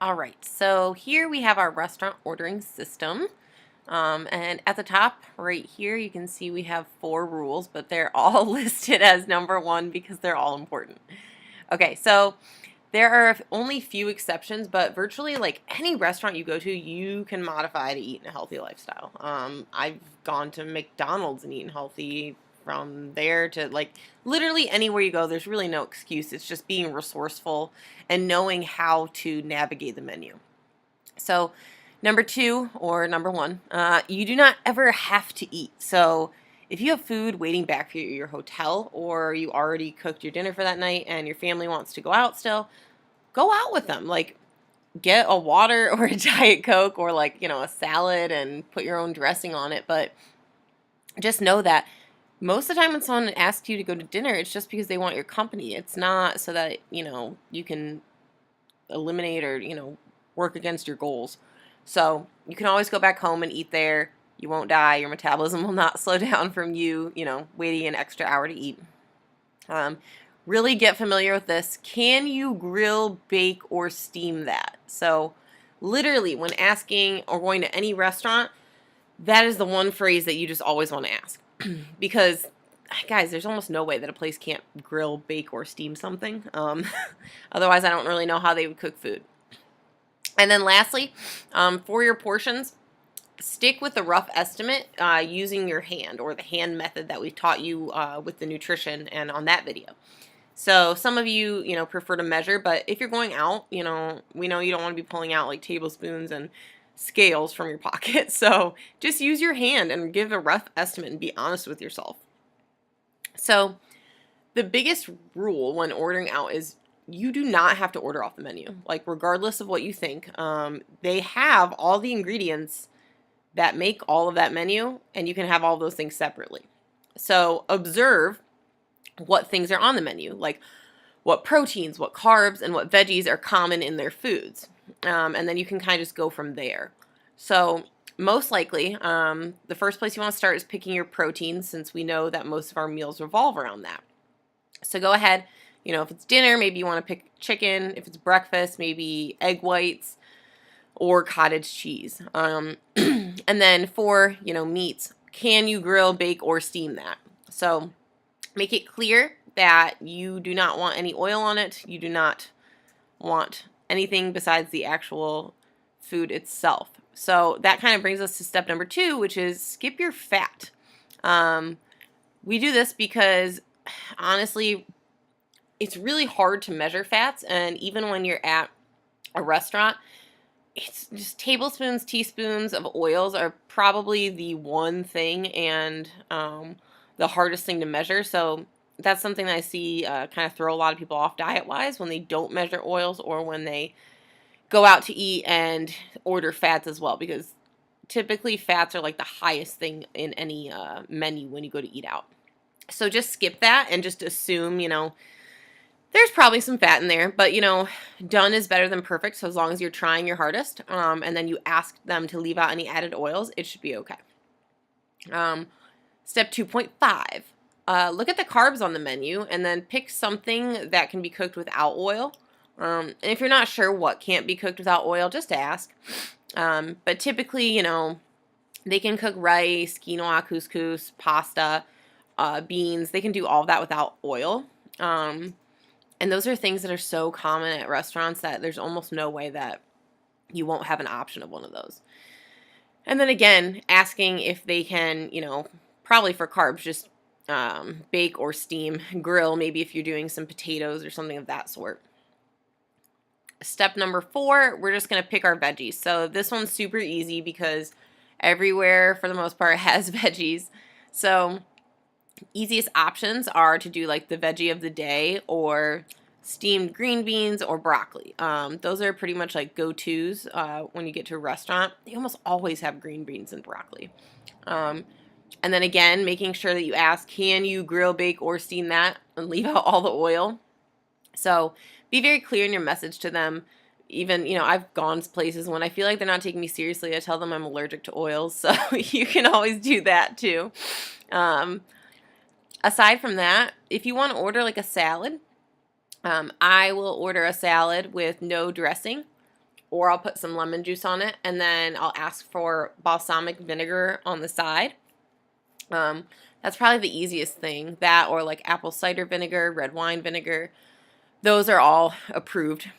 All right, so here we have our restaurant ordering system. And at the top right here, you can see we have 4 rules, but they're all listed as number 1 because they're all important. Okay, so there are only few exceptions, but virtually like any restaurant you go to, you can modify to eat in a healthy lifestyle. I've gone to McDonald's and eaten healthy. From there to like literally anywhere you go, there's really no excuse. It's just being resourceful and knowing how to navigate the menu. So, number 2 or number 1, you do not ever have to eat. So, if you have food waiting back for you at your hotel, or you already cooked your dinner for that night and your family wants to go out still, go out with them. Like, get a water or a Diet Coke or, like, a salad and put your own dressing on it. But just know that most of the time when someone asks you to go to dinner, it's just because they want your company. It's not so that, you can eliminate or, work against your goals. So you can always go back home and eat there. You won't die. Your metabolism will not slow down from you, waiting an extra hour to eat. Really get familiar with this. Can you grill, bake, or steam that? So literally when asking or going to any restaurant, that is the one phrase that you just always want to ask. Because guys, there's almost no way that a place can't grill, bake, or steam something. Otherwise, I don't really know how they would cook food. And then lastly, for your portions, stick with the rough estimate using your hand or the hand method that we taught you with the nutrition and on that video. So some of you, prefer to measure, but if you're going out, we know you don't want to be pulling out like tablespoons and scales from your pocket. So just use your hand and give a rough estimate and be honest with yourself. So the biggest rule when ordering out is you do not have to order off the menu. Like, regardless of what you think, they have all the ingredients that make all of that menu, and you can have all those things separately. So observe what things are on the menu, like what proteins, what carbs, and what veggies are common in their foods. And then you can kind of just go from there. So most likely, the first place you want to start is picking your proteins, since we know that most of our meals revolve around that. So go ahead. If it's dinner, maybe you want to pick chicken. If it's breakfast, maybe egg whites or cottage cheese. And then for, meats, can you grill, bake, or steam that? So make it clear that you do not want any oil on it. You do not want anything besides the actual food itself. So that kind of brings us to step number 2, which is skip your fat. We do this because, honestly, it's really hard to measure fats, and even when you're at a restaurant, it's just tablespoons, teaspoons of oils are probably the one thing and the hardest thing to measure. So that's something that I see kind of throw a lot of people off diet-wise when they don't measure oils or when they go out to eat and order fats as well, because typically fats are like the highest thing in any menu when you go to eat out. So just skip that and just assume, there's probably some fat in there, but done is better than perfect. So as long as you're trying your hardest, and then you ask them to leave out any added oils, it should be okay. Step 2.5, look at the carbs on the menu and then pick something that can be cooked without oil. And if you're not sure what can't be cooked without oil, just ask. But typically, they can cook rice, quinoa, couscous, pasta, beans. They can do all of that without oil. And those are things that are so common at restaurants that there's almost no way that you won't have an option of one of those. And then again, asking if they can, probably for carbs, just bake or steam, grill, maybe if you're doing some potatoes or something of that sort. Step number 4, we're just going to pick our veggies. So this one's super easy because everywhere, for the most part, has veggies. So easiest options are to do like the veggie of the day or steamed green beans or broccoli. Those are pretty much like go-tos when you get to a restaurant. They almost always have green beans and broccoli. And then again, making sure that you ask, can you grill, bake, or steam that, and leave out all the oil. So be very clear in your message to them. Even, I've gone to places when I feel like they're not taking me seriously, I tell them I'm allergic to oils. So you can always do that too. Aside from that, if you want to order like a salad, I will order a salad with no dressing. or I'll put some lemon juice on it, and then I'll ask for balsamic vinegar on the side. That's probably the easiest thing. That or like apple cider vinegar, red wine vinegar. Those are all approved.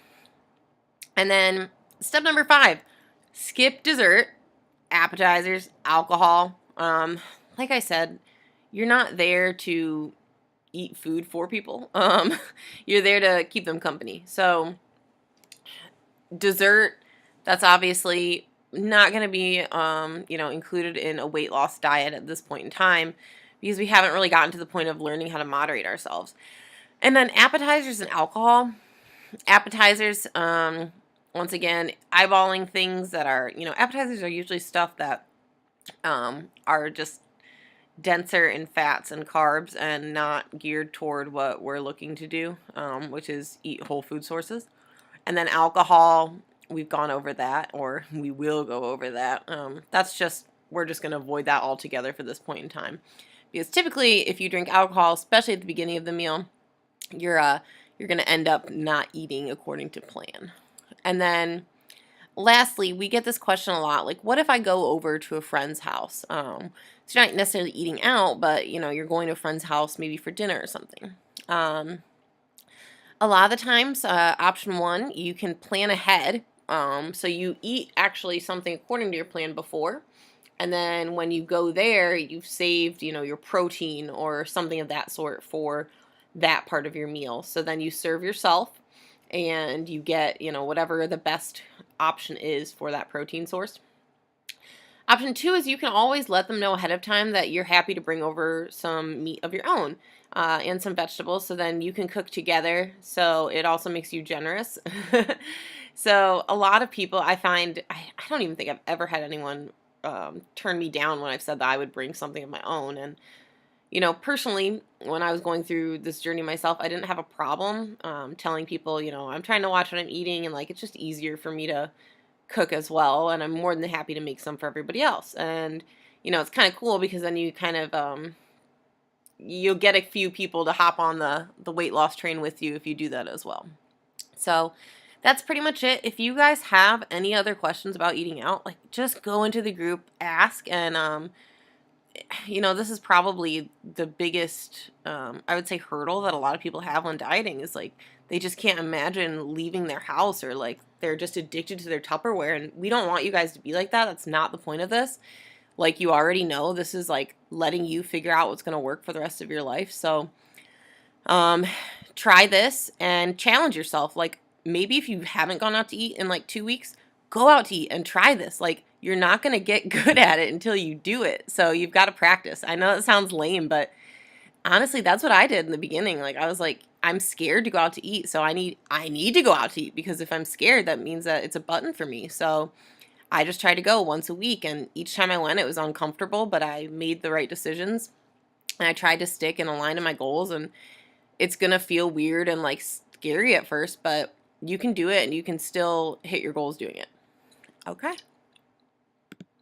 And then step number 5, skip dessert, appetizers, alcohol. Like I said, you're not there to eat food for people. You're there to keep them company. So dessert, that's obviously not going to be, included in a weight loss diet at this point in time because we haven't really gotten to the point of learning how to moderate ourselves. And then appetizers and alcohol. Appetizers, once again, eyeballing things that are, appetizers are usually stuff that are just denser in fats and carbs and not geared toward what we're looking to do, which is eat whole food sources. And then alcohol, we've gone over that, or we will go over that. We're just going to avoid that altogether for this point in time. Because typically, if you drink alcohol, especially at the beginning of the meal, you're going to end up not eating according to plan. And then lastly, we get this question a lot, like, what if I go over to a friend's house? So you're not necessarily eating out, but, you're going to a friend's house maybe for dinner or something. A lot of the times, option 1, you can plan ahead. So you eat actually something according to your plan before. And then when you go there, you've saved, your protein or something of that sort for that part of your meal. So then you serve yourself and you get, whatever the best option is for that protein source. Option 2 is you can always let them know ahead of time that you're happy to bring over some meat of your own and some vegetables, so then you can cook together. So it also makes you generous. So a lot of people, I find, I don't even think I've ever had anyone turn me down when I've said that I would bring something of my own. And personally, when I was going through this journey myself, I didn't have a problem telling people, I'm trying to watch what I'm eating, and like it's just easier for me to cook as well, and I'm more than happy to make some for everybody else. And it's kind of cool because then you kind of you'll get a few people to hop on the weight loss train with you if you do that as well. So that's pretty much it. If you guys have any other questions about eating out, like just go into the group, ask, and this is probably the biggest, I would say, hurdle that a lot of people have when dieting is like they just can't imagine leaving their house, or like they're just addicted to their Tupperware. And we don't want you guys to be like that. That's not the point of this. Like you already know, this is like letting you figure out what's going to work for the rest of your life. So try this and challenge yourself. Like maybe if you haven't gone out to eat in like 2 weeks, go out to eat and try this. Like you're not going to get good at it until you do it. So you've got to practice. I know that sounds lame, but honestly, that's what I did in the beginning. Like I was like, I'm scared to go out to eat. So I need to go out to eat, because if I'm scared, that means that it's a button for me. So I just tried to go once a week, and each time I went, it was uncomfortable, but I made the right decisions, and I tried to stick and align to my goals. And it's going to feel weird and like scary at first, but you can do it and you can still hit your goals doing it. Okay.